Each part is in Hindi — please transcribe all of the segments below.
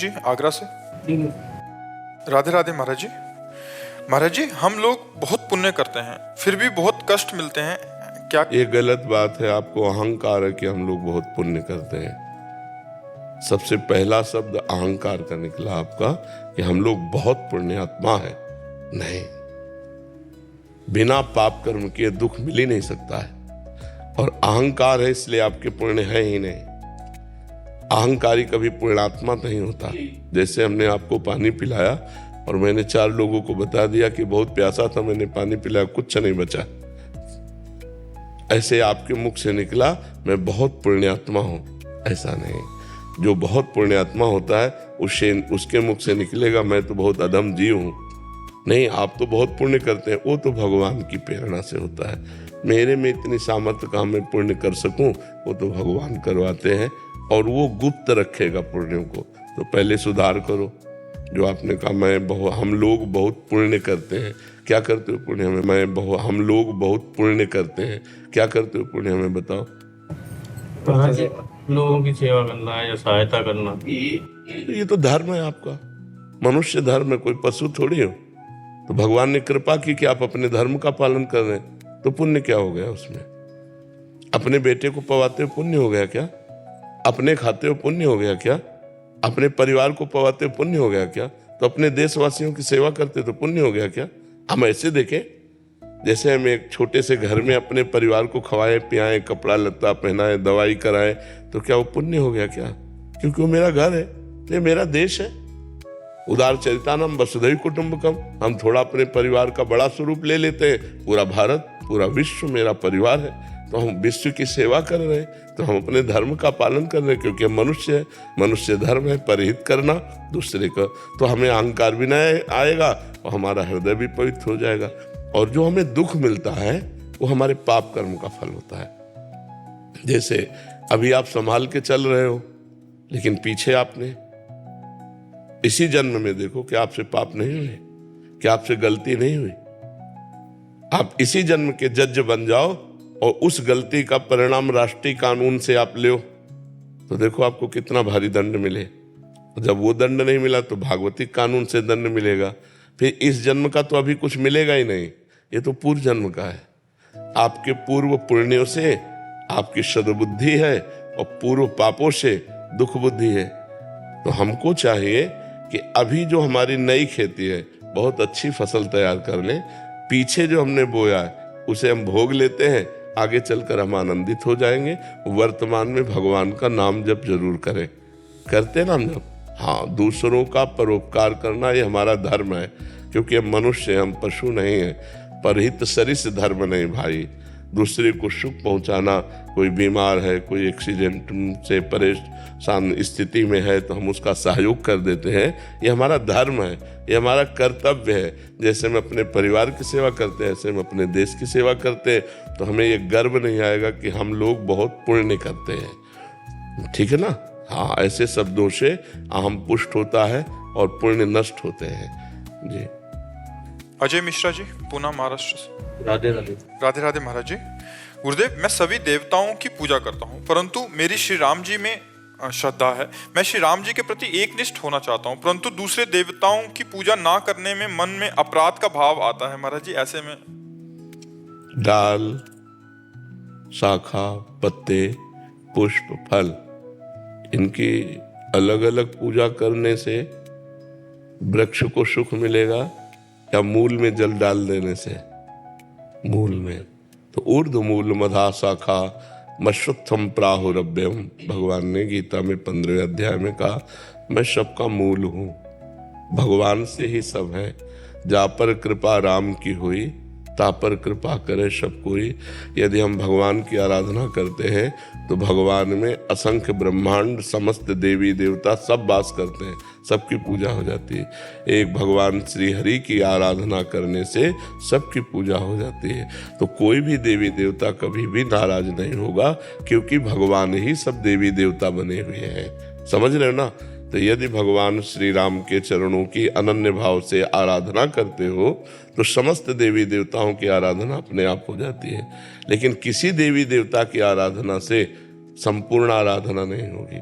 जी आगरा से। राधे राधे महाराज जी। महाराज जी, हम लोग बहुत पुण्य करते हैं फिर भी बहुत कष्ट मिलते हैं, क्या? ये गलत बात है। आपको अहंकार है कि हम लोग बहुत पुण्य करते हैं। सबसे पहला शब्द अहंकार का निकला आपका कि हम लोग बहुत पुण्यात्मा है। नहीं, बिना पाप कर्म किए दुख मिल ही नहीं सकता है। और अहंकार है इसलिए आपके पुण्य है ही नहीं। अहंकारी कभी पुण्यात्मा नहीं होता। जैसे हमने आपको पानी पिलाया और मैंने 4 लोगों को बता दिया कि बहुत प्यासा था, मैंने पानी पिलाया, कुछ नहीं बचा, ऐसे आपके मुख से निकला मैं बहुत पुण्यात्मा हूं, ऐसा नहीं। जो बहुत पुण्यात्मा होता है उसके मुख से निकलेगा मैं तो बहुत अधम जीव हूं। नहीं, आप तो बहुत पुण्य करते हैं, वो तो भगवान की प्रेरणा से होता है। मेरे में इतनी सामर्थ्य का मैं पुण्य कर सकूं, वो तो भगवान करवाते हैं और वो गुप्त रखेगा पुण्यों को। तो पहले सुधार करो। जो आपने कहा हम लोग बहुत पुण्य करते हैं, क्या करते हो पुण्य में? हम लोग बहुत पुण्य करते हैं, क्या करते हो पुण्य में? बताओ। लोगों की सेवा करना है या सहायता करना, ये तो धर्म है आपका, मनुष्य धर्म है, कोई पशु थोड़ी हो। तो भगवान ने कृपा की कि आप अपने धर्म का पालन कर रहे हैं, तो पुण्य क्या हो गया उसमें? अपने बेटे को पवाते हो पुण्य हो गया क्या? अपने खाते हो पुण्य हो गया क्या? अपने परिवार को पवाते हो पुण्य हो गया क्या? तो अपने देशवासियों की सेवा करते तो पुण्य हो गया क्या? हम ऐसे देखें, जैसे हम एक छोटे से घर में अपने परिवार को खवाए पियाए, कपड़ा लत्ता पहनाए, दवाई कराए, तो क्या वो पुण्य हो गया क्या? क्योंकि वो मेरा घर है, ये मेरा देश है। उदार चरितानम वसुधैव कुटुंबकम। हम थोड़ा अपने परिवार का बड़ा स्वरूप ले लेते हैं, पूरा भारत पूरा विश्व मेरा परिवार है, तो हम विश्व की सेवा कर रहे हैं, तो हम अपने धर्म का पालन कर रहे हैं, क्योंकि हम मनुष्य है, मनुष्य धर्म है परहित करना दूसरे का। तो हमें अहंकार भी नहीं आएगा और हमारा हृदय भी पवित्र हो जाएगा। और जो हमें दुख मिलता है वो हमारे पाप कर्म का फल होता है। जैसे अभी आप संभाल के चल रहे हो, लेकिन पीछे आपने इसी जन्म में देखो कि आपसे पाप नहीं हुए, कि आपसे गलती नहीं हुई। आप इसी जन्म के जज बन जाओ और उस गलती का परिणाम राष्ट्रीय कानून से आप ले, तो देखो आपको कितना भारी दंड मिले। जब वो दंड नहीं मिला तो भागवतिक कानून से दंड मिलेगा। फिर इस जन्म का तो अभी कुछ मिलेगा ही नहीं, ये तो पूर्व जन्म का है। आपके पूर्व पुण्यों से आपकी सद्बुद्धि है और पूर्व पापों से दुख बुद्धि है। तो हमको चाहिए कि अभी जो हमारी नई खेती है बहुत अच्छी फसल तैयार कर लें, पीछे जो हमने बोया है उसे हम भोग लेते हैं, आगे चलकर हम आनंदित हो जाएंगे। वर्तमान में भगवान का नाम जप जरूर करें। करते नाम जप? हाँ, दूसरों का परोपकार करना ये हमारा धर्म है, क्योंकि हम मनुष्य हैं, हम पशु नहीं हैं। परहित सरिस धर्म नहीं भाई। दूसरे को सुख पहुंचाना, कोई बीमार है, कोई एक्सीडेंट से परेशान स्थिति में है तो हम उसका सहयोग कर देते हैं, ये हमारा धर्म है, ये हमारा कर्तव्य है। जैसे हम अपने परिवार की सेवा करते हैं, ऐसे हम अपने देश की सेवा करते हैं, तो हमें ये गर्व नहीं आएगा कि हम लोग बहुत पुण्य करते हैं। ठीक है ना? हाँ, ऐसे शब्दों से अहम पुष्ट होता है और पुण्य नष्ट होते हैं। जी। अजय मिश्रा जी, पूना महाराष्ट्र से। राधे राधे। राधे राधे महाराज जी। गुरुदेव, मैं सभी देवताओं की पूजा करता हूँ, परंतु मेरी श्री राम जी में श्रद्धा है। मैं श्री राम जी के प्रति एकनिष्ठ होना चाहता हूँ, परंतु दूसरे देवताओं की पूजा ना करने में मन में अपराध का भाव आता है महाराज जी। ऐसे में डाल, शाखा, पत्ते, पुष्प, फल, इनकी अलग अलग पूजा करने से वृक्ष को सुख मिलेगा या मूल में जल डाल देने से? मूल में। तो ऊर्ध्व मूल मधा शाखा मश्रुत्थम प्राहुरभ्यम। भगवान ने गीता में 15वें अध्याय में कहा, मैं सबका मूल हूं, भगवान से ही सब है। जा पर कृपा राम की हुई, ता पर कृपा करे सब कोई। यदि हम भगवान की आराधना करते हैं तो भगवान में असंख्य ब्रह्मांड समस्त देवी देवता सब वास करते हैं, सबकी पूजा हो जाती है। एक भगवान श्री हरि की आराधना करने से सबकी पूजा हो जाती है। तो कोई भी देवी देवता कभी भी नाराज नहीं होगा, क्योंकि भगवान ही सब देवी देवता बने हुए हैं। समझ रहे हो ना? तो यदि भगवान श्री राम के चरणों की अनन्य भाव से आराधना करते हो तो समस्त देवी देवताओं की आराधना अपने आप हो जाती है। लेकिन किसी देवी देवता की आराधना से संपूर्ण आराधना नहीं होगी,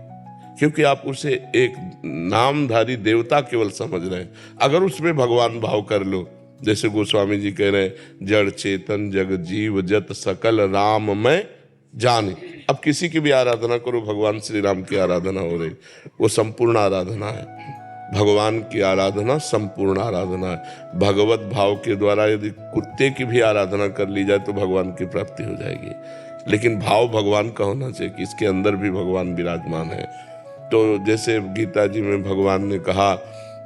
क्योंकि आप उसे एक नामधारी देवता केवल समझ रहे हैं। अगर उसमें भगवान भाव कर लो, जैसे गोस्वामी जी कह रहे हैं, जड़ चेतन जग जीव जत सकल राम मैं जाने। अब किसी की भी आराधना करो, भगवान श्री राम की आराधना हो रही, वो संपूर्ण आराधना है। भगवान की आराधना संपूर्ण आराधना है। भगवत भाव के द्वारा यदि कुत्ते की भी आराधना कर ली जाए तो भगवान की प्राप्ति हो जाएगी। लेकिन भाव भगवान का होना चाहिए कि इसके अंदर भी भगवान विराजमान है। तो जैसे गीता जी में भगवान ने कहा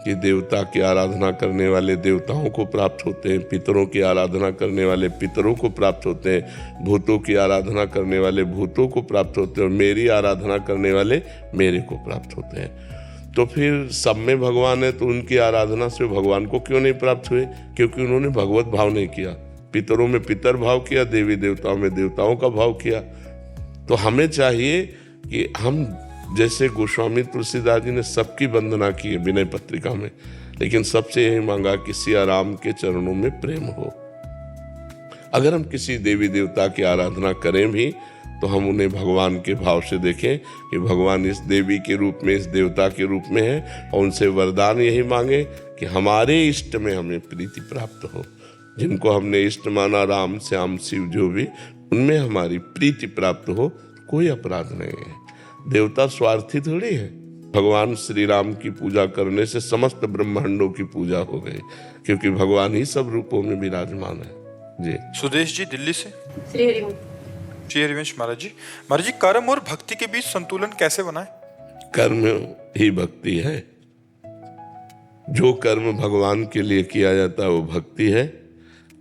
कि देवता की आराधना करने वाले देवताओं को प्राप्त होते हैं, पितरों की आराधना करने वाले पितरों को प्राप्त होते हैं, भूतों की आराधना करने वाले भूतों को प्राप्त होते हैं, और मेरी आराधना करने वाले मेरे को प्राप्त होते हैं। तो फिर सब में भगवान है, तो उनकी आराधना से भगवान को क्यों नहीं प्राप्त हुए? क्योंकि उन्होंने भगवत भाव नहीं किया। पितरों में पितर भाव किया, देवी देवताओं में देवताओं का भाव किया। तो हमें चाहिए कि हम, जैसे गोस्वामी तुलसीदास जी ने सबकी वंदना की है विनय पत्रिका में, लेकिन सबसे यही मांगा कि सिया राम के चरणों में प्रेम हो। अगर हम किसी देवी देवता की आराधना करें भी तो हम उन्हें भगवान के भाव से देखें कि भगवान इस देवी के रूप में, इस देवता के रूप में है, और उनसे वरदान यही मांगे कि हमारे इष्ट में हमें प्रीति प्राप्त हो। जिनको हमने इष्ट माना, राम श्याम शिव जो भी, उनमें हमारी प्रीति प्राप्त हो, कोई अपराध नहीं है। देवता स्वार्थी थोड़ी है। भगवान श्री राम की पूजा करने से समस्त ब्रह्मांडों की पूजा हो गई, क्योंकि भगवान ही सब रूपों में विराजमान है। जी सुदेश जी दिल्ली से। श्री हरिवंश महाराज जी, कर्म और भक्ति के बीच संतुलन कैसे बनाए? कर्म ही भक्ति है। जो कर्म भगवान के लिए किया जाता है वो भक्ति है,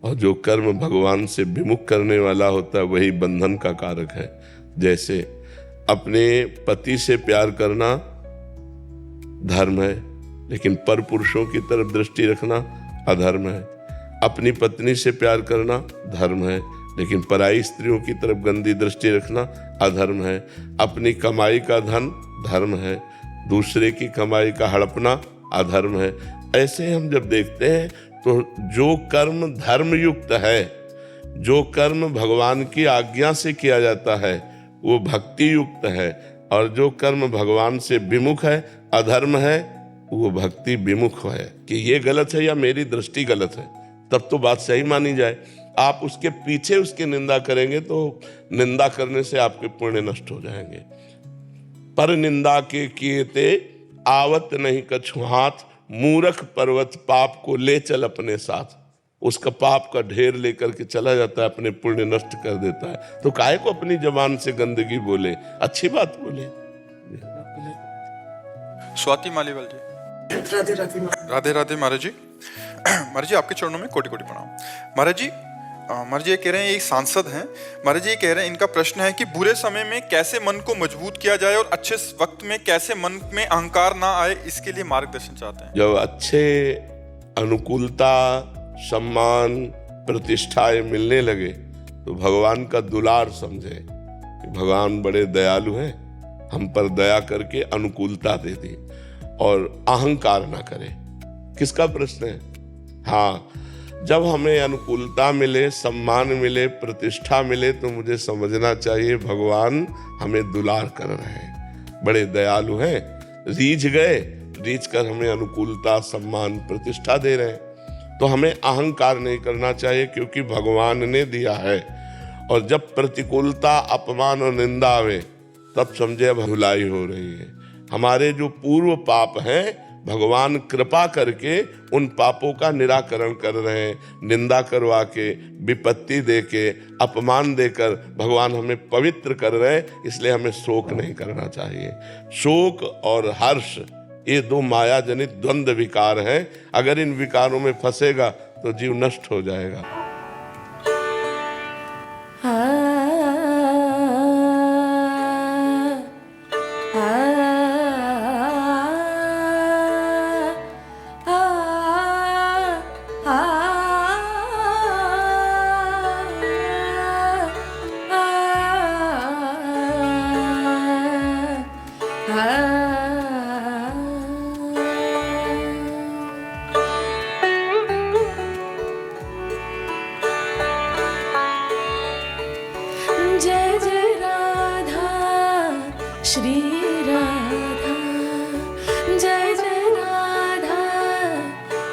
और जो कर्म भगवान से विमुख करने वाला होता है वही बंधन का कारक है। जैसे अपने पति से प्यार करना धर्म है, लेकिन पर पुरुषों की तरफ दृष्टि रखना अधर्म है। अपनी पत्नी से प्यार करना धर्म है, लेकिन पराई स्त्रियों की तरफ गंदी दृष्टि रखना अधर्म है। अपनी कमाई का धन धर्म है, दूसरे की कमाई का हड़पना अधर्म है। ऐसे हम जब देखते हैं तो जो कर्म धर्म युक्त है, जो कर्म भगवान की आज्ञा से किया जाता है वो भक्ति युक्त है, और जो कर्म भगवान से विमुख है, अधर्म है, वो भक्ति विमुख है। कि ये गलत है या मेरी दृष्टि गलत है, तब तो बात सही मानी जाए। आप उसके पीछे उसकी निंदा करेंगे तो निंदा करने से आपके पुण्य नष्ट हो जाएंगे। पर निंदा के किए ते आवत नहीं कछु हाथ, मूर्ख पर्वत पाप को ले चल अपने साथ। उसका पाप का ढेर लेकर के चला जाता है, अपने पुण्य नष्ट कर देता है। तो काहे को अपनी जबान से गंदगी बोले, अच्छी बात बोले। स्वाति मालीवाल जी। राधे राधे महाराज जी। महाराज जी आपके चरणों में कोटि कोटि प्रणाम। महाराज जी ये कह रहे हैं, एक सांसद हैं महाराज जी, ये कह रहे हैं, इनका प्रश्न है कि बुरे समय में कैसे मन को मजबूत किया जाए और अच्छे वक्त में कैसे मन में अहंकार ना आए, इसके लिए मार्गदर्शन चाहते हैं। जब अच्छे अनुकूलता, सम्मान, प्रतिष्ठाएं मिलने लगे तो भगवान का दुलार समझे कि भगवान बड़े दयालु हैं, हम पर दया करके अनुकूलता दे दी, और अहंकार ना करे। किसका प्रश्न है? हाँ, जब हमें अनुकूलता मिले, सम्मान मिले, प्रतिष्ठा मिले तो मुझे समझना चाहिए भगवान हमें दुलार कर रहे हैं, बड़े दयालु हैं। रीझ गए, रीझ कर हमें अनुकूलता, सम्मान, प्रतिष्ठा दे रहे हैं, तो हमें अहंकार नहीं करना चाहिए, क्योंकि भगवान ने दिया है। और जब प्रतिकूलता, अपमान और निंदा आवे तब समझे अब धुलाई हो रही है। हमारे जो पूर्व पाप हैं भगवान कृपा करके उन पापों का निराकरण कर रहे हैं। निंदा करवा के, विपत्ति दे के, अपमान देकर भगवान हमें पवित्र कर रहे हैं, इसलिए हमें शोक नहीं करना चाहिए। शोक और हर्ष ये दो माया जनित द्वंद्व विकार हैं। अगर इन विकारों में फंसेगा तो जीव नष्ट हो जाएगा।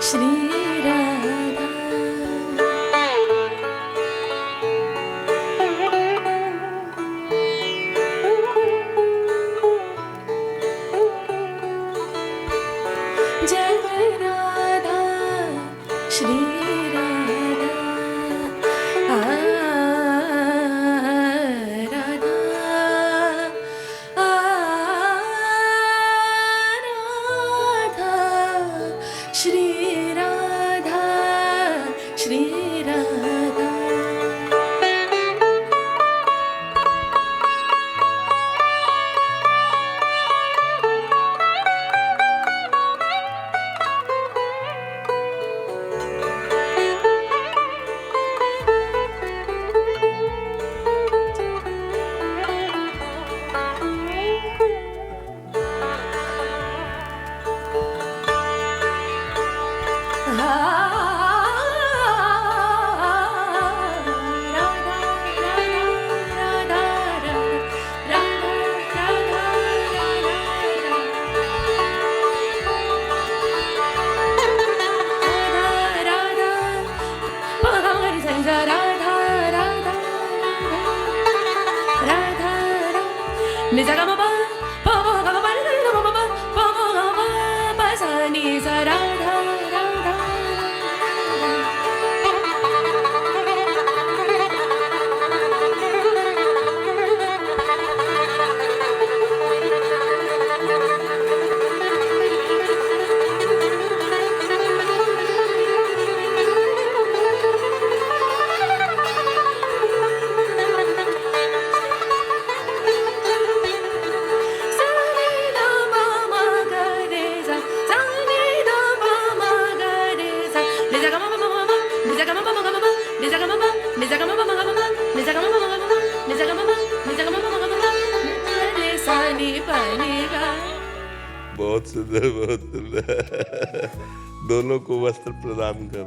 श्री राधा जय राधा श्री राधा राधा राधा श्री राधा श्री राधा बहुत सुंदर, बहुत सुंदर। दोनों को वस्त्र प्रदान कर